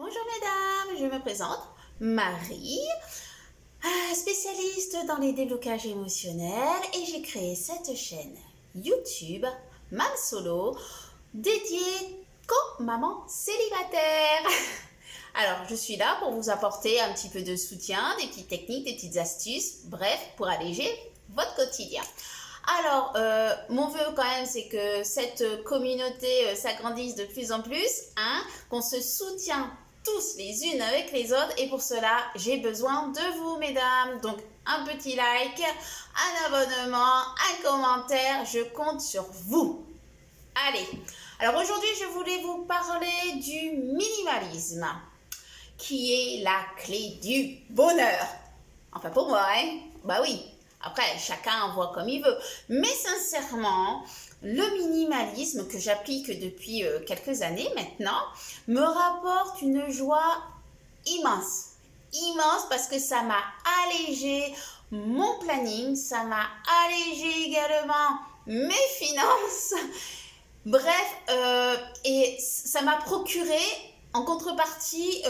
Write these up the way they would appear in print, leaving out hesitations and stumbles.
Bonjour mesdames, je me présente, Marie, spécialiste dans les déblocages émotionnels et j'ai créé cette chaîne YouTube, Mam Solo, dédiée qu'aux mamans célibataires. Alors, je suis là pour vous apporter un petit peu de soutien, des petites techniques, des petites astuces, bref, pour alléger votre quotidien. Alors, mon vœu quand même, c'est que cette communauté s'agrandisse de plus en plus, hein, qu'on se soutient tous les unes avec les autres. Et pour cela, j'ai besoin de vous, mesdames. Donc, un petit like, un abonnement, un commentaire, je compte sur vous. Allez, alors aujourd'hui, je voulais vous parler du minimalisme, qui est la clé du bonheur. Enfin, pour moi, hein. Bah oui. Après, chacun en voit comme il veut. Mais sincèrement, le minimalisme que j'applique depuis quelques années maintenant me rapporte une joie immense. Immense parce que ça m'a allégé mon planning, ça m'a allégé également mes finances. Bref, et ça m'a procuré en contrepartie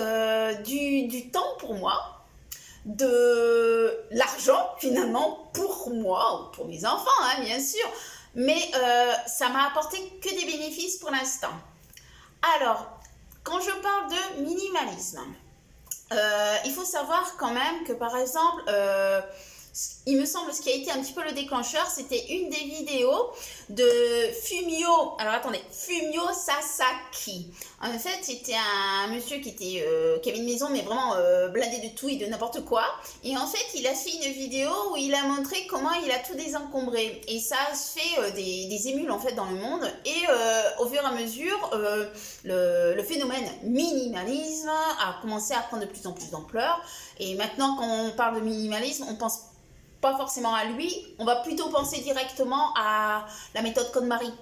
du temps pour moi, de l'argent finalement pour moi ou pour mes enfants, hein, bien sûr, mais ça m'a apporté que des bénéfices pour l'instant. Alors, quand je parle de minimalisme, il faut savoir quand même que par exemple, il me semble ce qui a été un petit peu le déclencheur, c'était une des vidéos de Fumio. Alors attendez, Fumio Sasaki. En fait, c'était un monsieur qui avait une maison, mais vraiment blindée de tout et de n'importe quoi. Et en fait, il a fait une vidéo où il a montré comment il a tout désencombré. Et ça a fait des émules en fait dans le monde. Et au fur et à mesure, le phénomène minimalisme a commencé à prendre de plus en plus d'ampleur. Et maintenant, quand on parle de minimalisme, on pense pas forcément à lui, on va plutôt penser directement à la méthode KonMari.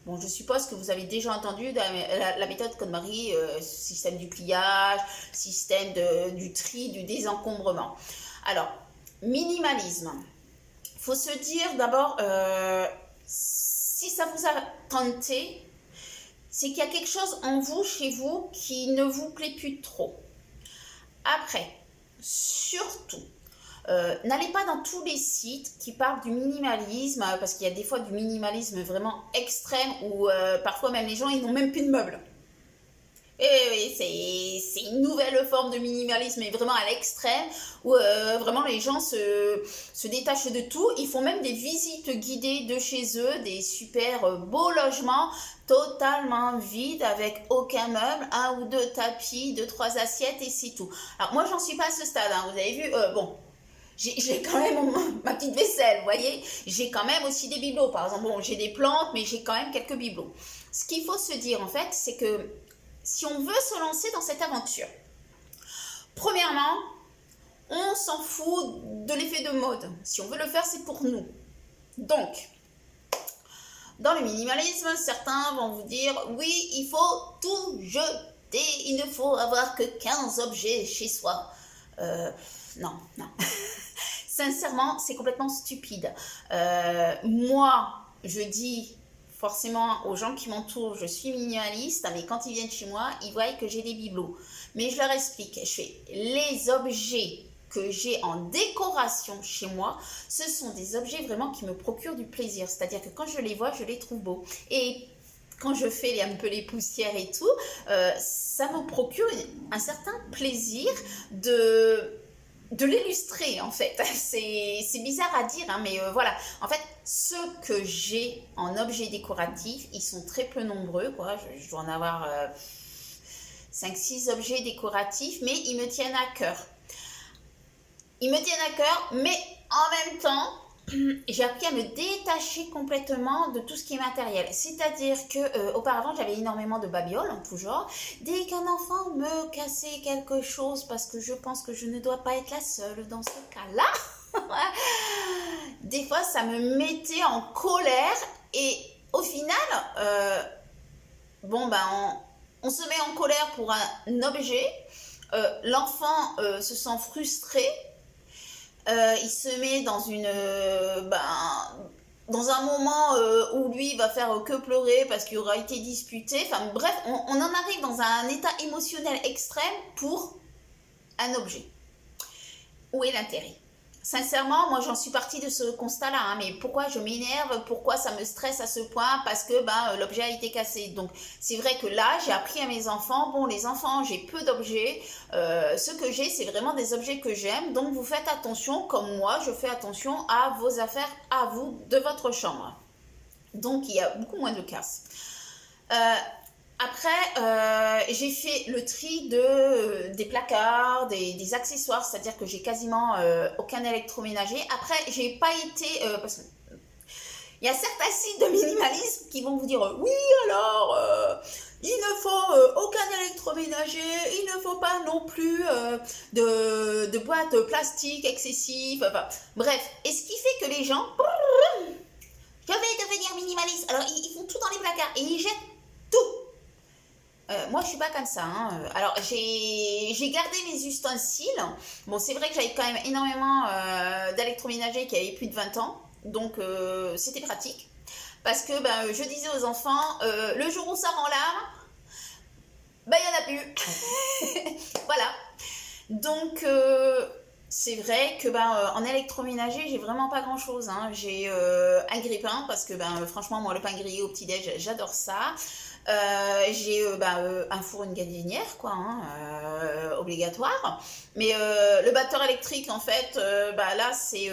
Bon, je suppose que vous avez déjà entendu la méthode KonMari, système du pliage, système du tri, du désencombrement. Alors, minimalisme. Il faut se dire d'abord, si ça vous a tenté, c'est qu'il y a quelque chose en vous, chez vous, qui ne vous plaît plus trop. Après, surtout, n'allez pas dans tous les sites qui parlent du minimalisme, parce qu'il y a des fois du minimalisme vraiment extrême où parfois même les gens ils n'ont même plus de meubles. Et oui, c'est une nouvelle forme de minimalisme, mais vraiment à l'extrême, où vraiment les gens se détachent de tout. Ils font même des visites guidées de chez eux, des super beaux logements totalement vides, avec aucun meuble, un ou deux tapis, deux, trois assiettes et c'est tout. Alors moi, j'en suis pas à ce stade, hein, vous avez vu, bon, j'ai quand même ma petite vaisselle, vous voyez. J'ai quand même aussi des bibelots, par exemple. Bon, j'ai des plantes, mais j'ai quand même quelques bibelots. Ce qu'il faut se dire, en fait, c'est que si on veut se lancer dans cette aventure, premièrement, on s'en fout de l'effet de mode. Si on veut le faire, c'est pour nous. Donc, dans le minimalisme, certains vont vous dire, oui, il faut tout jeter, il ne faut avoir que 15 objets chez soi. Non, non. Sincèrement, c'est complètement stupide. Moi, je dis forcément aux gens qui m'entourent, je suis minimaliste, mais quand ils viennent chez moi, ils voient que j'ai des bibelots. Mais je leur explique, je fais les objets que j'ai en décoration chez moi, ce sont des objets vraiment qui me procurent du plaisir. C'est-à-dire que quand je les vois, je les trouve beaux. Et quand je fais un peu les poussières et tout, ça me procure un certain plaisir de l'illustrer en fait. C'est bizarre à dire, hein, mais voilà. En fait, ceux que j'ai en objets décoratifs, ils sont très peu nombreux, quoi. Je dois en avoir 5-6 objets décoratifs, mais ils me tiennent à cœur. Ils me tiennent à cœur, mais en même temps, j'ai appris à me détacher complètement de tout ce qui est matériel. C'est-à-dire que auparavant, j'avais énormément de babioles en tout genre. Dès qu'un enfant me cassait quelque chose, parce que je pense que je ne dois pas être la seule dans ce cas-là, des fois, ça me mettait en colère. Et au final, bon, ben, on se met en colère pour un objet. L'enfant se sent frustré. Il se met dans une dans un moment où lui va faire que pleurer parce qu'il aura été disputé. Enfin bref, on en arrive dans un état émotionnel extrême pour un objet. Où est l'intérêt? Sincèrement, moi j'en suis partie de ce constat-là, hein, mais pourquoi je m'énerve, pourquoi ça me stresse à ce point? Parce que l'objet a été cassé. Donc c'est vrai que là, j'ai appris à mes enfants, bon les enfants, j'ai peu d'objets, ce que j'ai c'est vraiment des objets que j'aime, donc vous faites attention, comme moi je fais attention à vos affaires, à vous, de votre chambre. Donc il y a beaucoup moins de casse. Après, j'ai fait le tri des placards, des accessoires, c'est-à-dire que j'ai quasiment aucun électroménager. Après, j'ai pas été... parce que il y a certains sites de minimalisme qui vont vous dire oui, alors, il ne faut aucun électroménager, il ne faut pas non plus de boîtes plastiques excessives. Enfin, bref, et ce qui fait que les gens... Je vais devenir minimaliste. Alors, ils font tout dans les placards et ils jettent tout. Moi, je suis pas comme ça, hein. Alors, j'ai gardé mes ustensiles. Bon, c'est vrai que j'avais quand même énormément d'électroménager qui avaient plus de 20 ans. Donc, c'était pratique. Parce que je disais aux enfants, le jour où ça rend l'âme, il n'y en a plus. Voilà. Donc, c'est vrai que en électroménager, j'ai vraiment pas grand chose, hein. J'ai un grille-pain parce que franchement, moi, le pain grillé au petit-déj, j'adore ça. J'ai un four, une gazinière, quoi, hein, obligatoire. Mais le batteur électrique, en fait, là, c'est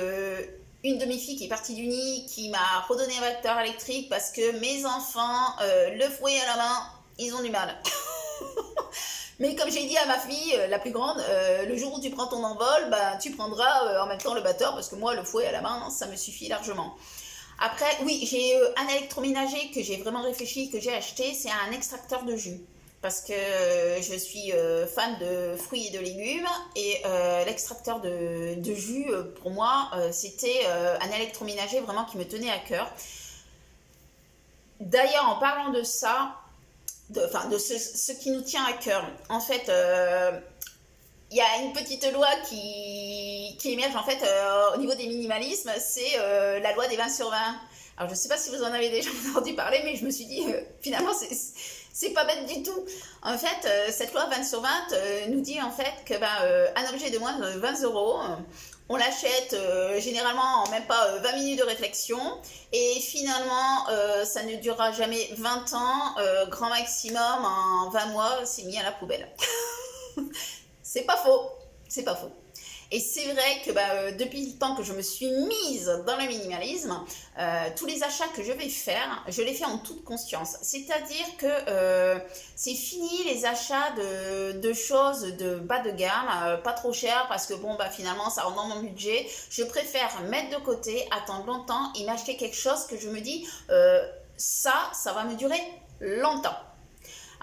une de mes filles qui est partie du nid qui m'a redonné un batteur électrique parce que mes enfants, le fouet à la main, ils ont du mal. Mais comme j'ai dit à ma fille, la plus grande, le jour où tu prends ton envol, tu prendras en même temps le batteur parce que moi, le fouet à la main, ça me suffit largement. Après, oui, j'ai un électroménager que j'ai vraiment réfléchi, que j'ai acheté, c'est un extracteur de jus. Parce que je suis fan de fruits et de légumes et l'extracteur de jus, pour moi, c'était un électroménager vraiment qui me tenait à cœur. D'ailleurs, en parlant de ça, de ce qui nous tient à cœur, en fait, il y a une petite loi qui émerge en fait au niveau des minimalismes, c'est la loi des 20 sur 20. Alors je ne sais pas si vous en avez déjà entendu parler, mais je me suis dit finalement c'est pas bête du tout. En fait, cette loi 20 sur 20 nous dit en fait que un objet de moins de 20 euros, on l'achète généralement en même pas 20 minutes de réflexion et finalement ça ne durera jamais 20 ans, grand maximum en 20 mois c'est mis à la poubelle. C'est pas faux, c'est pas faux. Et c'est vrai que depuis le temps que je me suis mise dans le minimalisme, tous les achats que je vais faire, je les fais en toute conscience. C'est-à-dire que c'est fini les achats de choses de bas de gamme, pas trop cher parce que finalement ça rentre dans mon budget. Je préfère mettre de côté, attendre longtemps et m'acheter quelque chose que je me dis ça va me durer longtemps.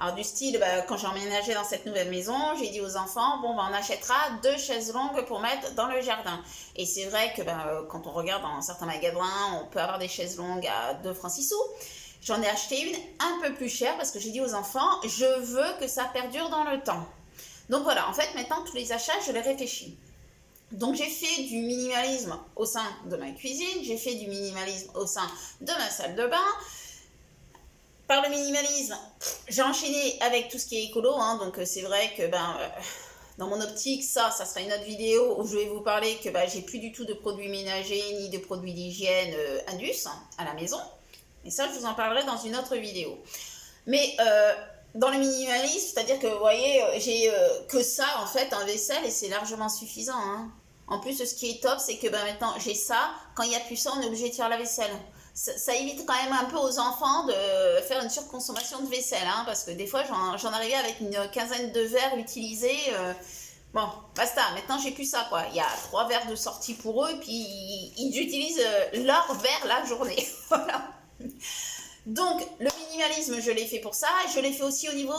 Alors du style, quand j'ai emménagé dans cette nouvelle maison, j'ai dit aux enfants, on achètera 2 chaises longues pour mettre dans le jardin. Et c'est vrai que quand on regarde dans certains magasins, on peut avoir des chaises longues à 2 francs 6 sous. J'en ai acheté une un peu plus chère parce que j'ai dit aux enfants, je veux que ça perdure dans le temps. Donc voilà, en fait maintenant tous les achats, je les réfléchis. Donc j'ai fait du minimalisme au sein de ma cuisine, j'ai fait du minimalisme au sein de ma salle de bain. Par le minimalisme, j'ai enchaîné avec tout ce qui est écolo, hein, donc c'est vrai que dans mon optique, ça sera une autre vidéo où je vais vous parler que j'ai plus du tout de produits ménagers ni de produits d'hygiène Indus à la maison. Et ça, je vous en parlerai dans une autre vidéo. Mais dans le minimalisme, c'est-à-dire que vous voyez, j'ai que ça en fait en vaisselle et c'est largement suffisant, hein. En plus, ce qui est top, c'est que maintenant j'ai ça. Quand il n'y a plus ça, on est obligé de faire la vaisselle. Ça évite quand même un peu aux enfants de faire une surconsommation de vaisselle, hein, parce que des fois j'en arrivais avec une quinzaine de verres utilisés. Bon, basta, maintenant j'ai plus ça, quoi. Il y a 3 verres de sortie pour eux, puis ils utilisent leurs verres la journée. Voilà. Donc, le minimalisme, je l'ai fait pour ça. Je l'ai fait aussi au niveau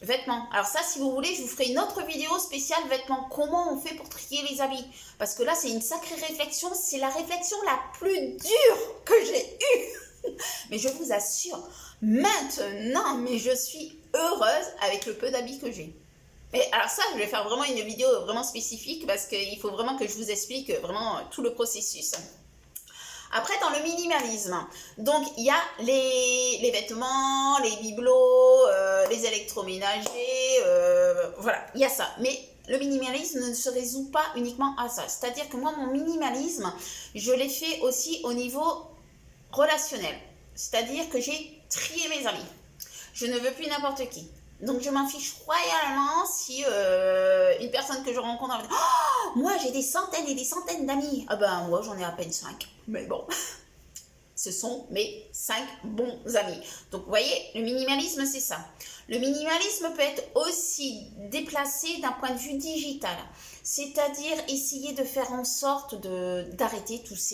vêtements. Alors ça, si vous voulez, je vous ferai une autre vidéo spéciale vêtements. Comment on fait pour trier les habits? Parce que là, c'est une sacrée réflexion. C'est la réflexion la plus dure que j'ai eue. Mais je vous assure, maintenant, mais je suis heureuse avec le peu d'habits que j'ai. Et alors ça, je vais faire vraiment une vidéo vraiment spécifique parce qu'il faut vraiment que je vous explique vraiment tout le processus. Après, dans le minimalisme, donc il y a les vêtements, les bibelots, les électroménagers, voilà, il y a ça. Mais le minimalisme ne se résout pas uniquement à ça. C'est-à-dire que moi, mon minimalisme, je l'ai fait aussi au niveau relationnel. C'est-à-dire que j'ai trié mes amis. Je ne veux plus n'importe qui. Donc je m'en fiche royalement si une personne que je rencontre va dire oh, moi j'ai des centaines et des centaines d'amis. Ah ben moi j'en ai à peine 5. Mais bon, ce sont mes 5 bons amis. Donc vous voyez, le minimalisme c'est ça. Le minimalisme peut être aussi déplacé d'un point de vue digital. C'est-à-dire essayer de faire en sorte d'arrêter tous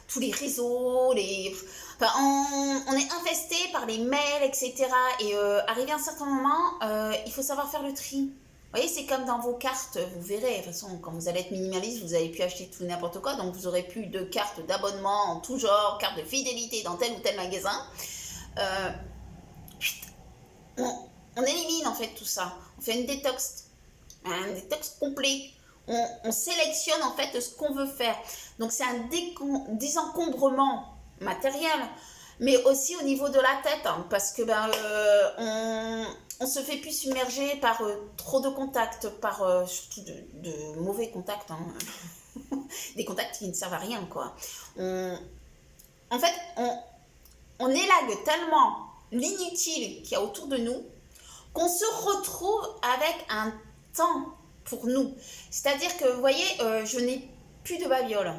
tous les réseaux, enfin, on est infesté par les mails, etc. Et arrivé à un certain moment, il faut savoir faire le tri. Vous voyez, c'est comme dans vos cartes, vous verrez, de toute façon, quand vous allez être minimaliste, vous avez pu acheter tout n'importe quoi, donc vous aurez plus de cartes d'abonnement en tout genre, cartes de fidélité dans tel ou tel magasin. On élimine en fait tout ça. On fait une détox, un détox complet. On sélectionne en fait ce qu'on veut faire. Donc c'est un désencombrement matériel, mais aussi au niveau de la tête, hein, parce que on se fait plus submerger par trop de contacts, par surtout de mauvais contacts, hein. Des contacts qui ne servent à rien, quoi. En fait, on élague tellement l'inutile qu'il y a autour de nous qu'on se retrouve avec un temps pour nous. C'est-à-dire que, vous voyez, je n'ai plus de babiole.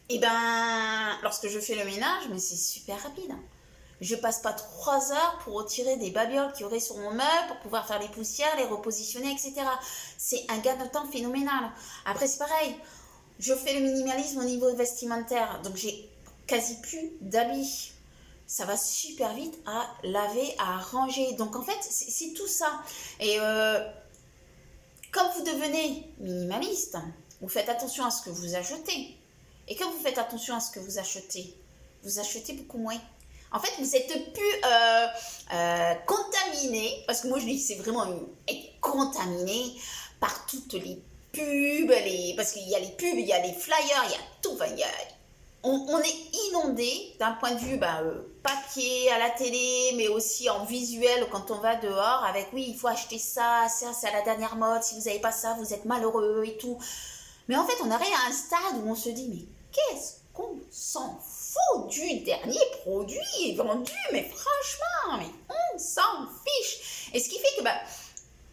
Et ben, lorsque je fais le ménage, mais c'est super rapide. Je passe pas 3 heures pour retirer des babioles qu'il y aurait sur mon meuble, pour pouvoir faire les poussières, les repositionner, etc. C'est un gain de temps phénoménal. Après, c'est pareil. Je fais le minimalisme au niveau vestimentaire. Donc, j'ai quasi plus d'habits. Ça va super vite à laver, à ranger. Donc, en fait, c'est tout ça. Et comme vous devenez minimaliste, vous faites attention à ce que vous achetez. Et quand vous faites attention à ce que vous achetez beaucoup moins. En fait, vous êtes plus contaminé, parce que moi je dis c'est vraiment être contaminé par toutes les pubs, parce qu'il y a les pubs, il y a les flyers, il y a tout. Enfin, on est inondé d'un point de vue papier, à la télé, mais aussi en visuel quand on va dehors avec oui, il faut acheter ça, ça c'est à la dernière mode, si vous n'avez pas ça, vous êtes malheureux et tout. Mais en fait, on arrive à un stade où on se dit mais qu'est-ce qu'on s'en fout du dernier produit vendu, mais franchement, mais on s'en fiche. Et ce qui fait que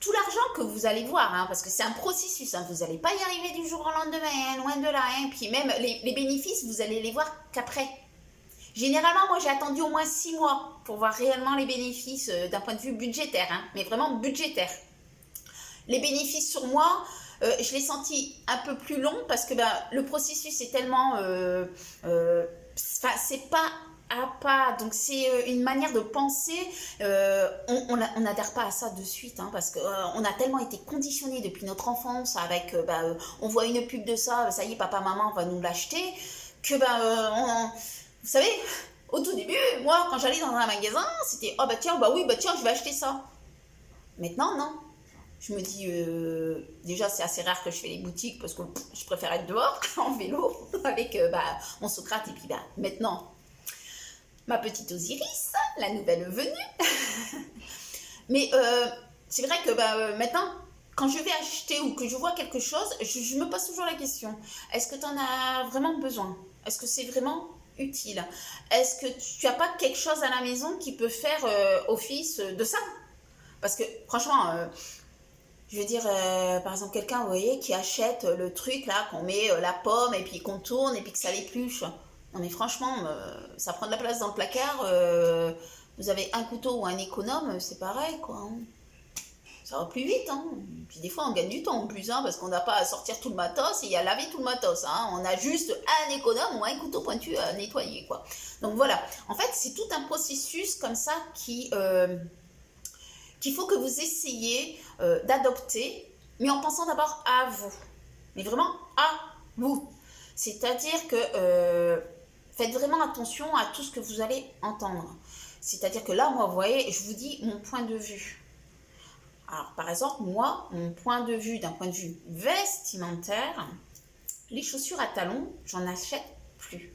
tout l'argent que vous allez voir, hein, parce que c'est un processus, hein, vous n'allez pas y arriver du jour au lendemain, hein, loin de là. Hein, puis même les bénéfices, vous allez les voir qu'après. Généralement, moi j'ai attendu au moins 6 mois pour voir réellement les bénéfices d'un point de vue budgétaire, hein, mais vraiment budgétaire. Les bénéfices sur moi, je l'ai senti un peu plus long parce que le processus est tellement... c'est pas à pas, donc c'est une manière de penser. On n'adhère pas à ça de suite, hein, parce qu'on a tellement été conditionné depuis notre enfance avec... on voit une pub de ça, ça y est, papa, maman va nous l'acheter, que vous savez, au tout début, moi, quand j'allais dans un magasin, c'était « Oh tiens, tiens, je vais acheter ça ». Maintenant, non. Je me dis, déjà c'est assez rare que je fais les boutiques parce que je préfère être dehors en vélo avec mon Socrate et puis maintenant ma petite Osiris, la nouvelle venue. Mais c'est vrai que maintenant quand je vais acheter ou que je vois quelque chose, je me pose toujours la question, est-ce que tu en as vraiment besoin? Est-ce que c'est vraiment utile? Est-ce que tu n'as pas quelque chose à la maison qui peut faire office de ça? Parce que franchement... je veux dire, par exemple, quelqu'un, vous voyez, qui achète le truc là, qu'on met la pomme et puis qu'on tourne et puis que ça l'épluche. Non mais franchement, ça prend de la place dans le placard. Vous avez un couteau ou un économe, c'est pareil quoi. Hein. Ça va plus vite. Hein. Puis des fois, on gagne du temps en plus, hein, parce qu'on n'a pas à sortir tout le matos et à laver tout le matos. Hein. On a juste un économe ou un couteau pointu à nettoyer, quoi. Donc voilà. En fait, c'est tout un processus comme ça qu'il faut que vous essayiez d'adopter, mais en pensant d'abord à vous. Mais vraiment à vous. C'est-à-dire que faites vraiment attention à tout ce que vous allez entendre. C'est-à-dire que là, moi, vous voyez, je vous dis mon point de vue. Alors, par exemple, moi, mon point de vue, d'un point de vue vestimentaire, les chaussures à talons, j'en achète plus.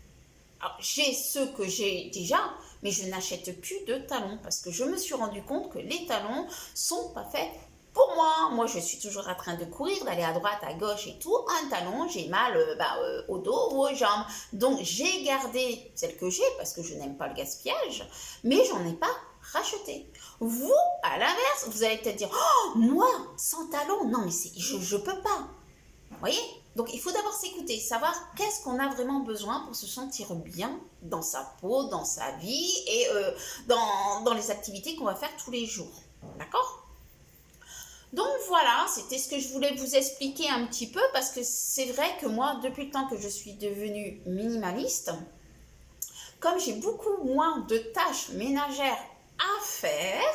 Alors, j'ai ceux que j'ai déjà, mais je n'achète plus de talons parce que je me suis rendu compte que les talons sont pas faits pour moi. Moi, je suis toujours en train de courir, d'aller à droite, à gauche et tout. Un talon, j'ai mal au dos ou aux jambes. Donc, j'ai gardé celles que j'ai parce que je n'aime pas le gaspillage, mais j'en ai pas racheté. Vous, à l'inverse, vous allez peut-être dire, oh, moi, sans talons, non, mais je peux pas. Vous voyez? Donc, il faut d'abord s'écouter, savoir qu'est-ce qu'on a vraiment besoin pour se sentir bien dans sa peau, dans sa vie et dans les activités qu'on va faire tous les jours. D'accord? Donc voilà, c'était ce que je voulais vous expliquer un petit peu parce que c'est vrai que moi, depuis le temps que je suis devenue minimaliste, comme j'ai beaucoup moins de tâches ménagères à faire,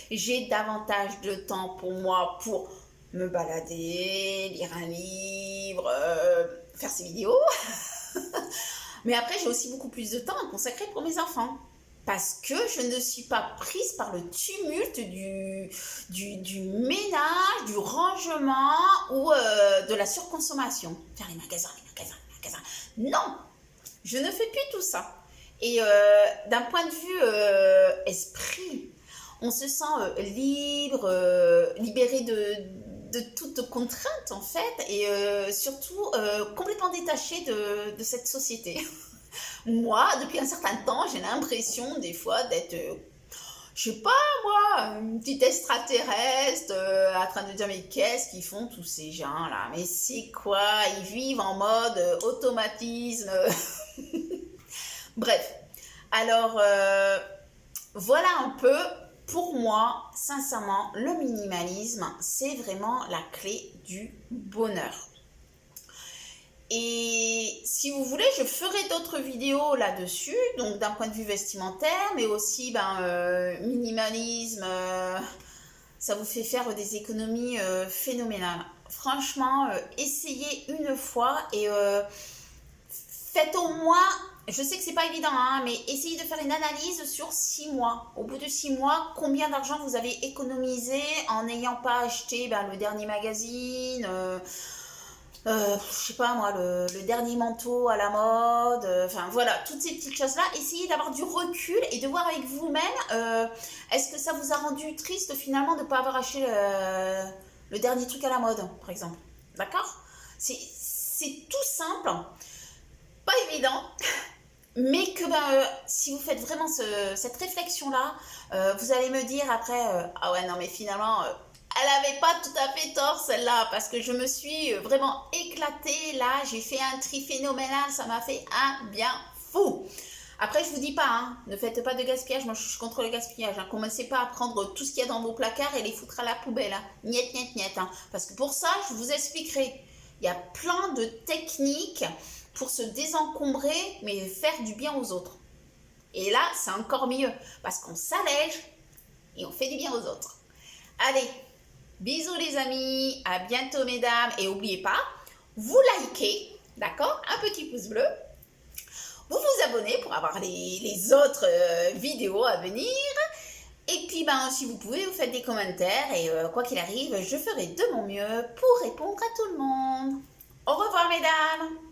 j'ai davantage de temps pour moi pour me balader, lire un livre, faire ces vidéos. Mais après, j'ai aussi beaucoup plus de temps à consacrer pour mes enfants. Parce que je ne suis pas prise par le tumulte du ménage, du rangement ou de la surconsommation. Faire les magasins, les magasins, les magasins. Non, je ne fais plus tout ça. Et d'un point de vue esprit, on se sent libre, libéré de toute contrainte en fait, et surtout complètement détaché de cette société. Moi, depuis un certain temps, j'ai l'impression des fois d'être, je sais pas moi, une petite extraterrestre en train de dire mais qu'est-ce qu'ils font tous ces gens là? Mais c'est quoi? Ils vivent en mode automatisme. Bref, alors voilà un peu, pour moi, sincèrement, le minimalisme, c'est vraiment la clé du bonheur. Et si vous voulez, je ferai d'autres vidéos là-dessus, donc d'un point de vue vestimentaire, mais aussi minimalisme, ça vous fait faire des économies phénoménales. Franchement, essayez une fois et faites au moins, je sais que c'est pas évident, hein, mais essayez de faire une analyse sur 6 mois. Au bout de 6 mois, combien d'argent vous avez économisé en n'ayant pas acheté le dernier magazine, je sais pas moi, le dernier manteau à la mode, enfin voilà, toutes ces petites choses-là. Essayez d'avoir du recul et de voir avec vous-même, est-ce que ça vous a rendu triste finalement de ne pas avoir acheté le dernier truc à la mode, par exemple. D'accord? C'est tout simple, pas évident, mais que si vous faites vraiment cette réflexion-là, vous allez me dire après, ah ouais, non, mais finalement, elle n'avait pas tout à fait tort celle-là, parce que je me suis vraiment éclatée là, j'ai fait un tri phénoménal, ça m'a fait un bien fou. Après, je vous dis pas, hein, ne faites pas de gaspillage, moi je suis contre le gaspillage. Hein. Commencez pas à prendre tout ce qu'il y a dans vos placards et les foutre à la poubelle. Hein. Niet, niet, niet. Hein. Parce que pour ça, je vous expliquerai. Il y a plein de techniques pour se désencombrer, mais faire du bien aux autres. Et là, c'est encore mieux, parce qu'on s'allège et on fait du bien aux autres. Allez, bisous les amis, à bientôt mesdames, et n'oubliez pas, vous likez, d'accord? Un petit pouce bleu. Vous vous abonnez pour avoir les autres vidéos à venir. Et puis, si vous pouvez, vous faites des commentaires. Et quoi qu'il arrive, je ferai de mon mieux pour répondre à tout le monde. Au revoir, mesdames!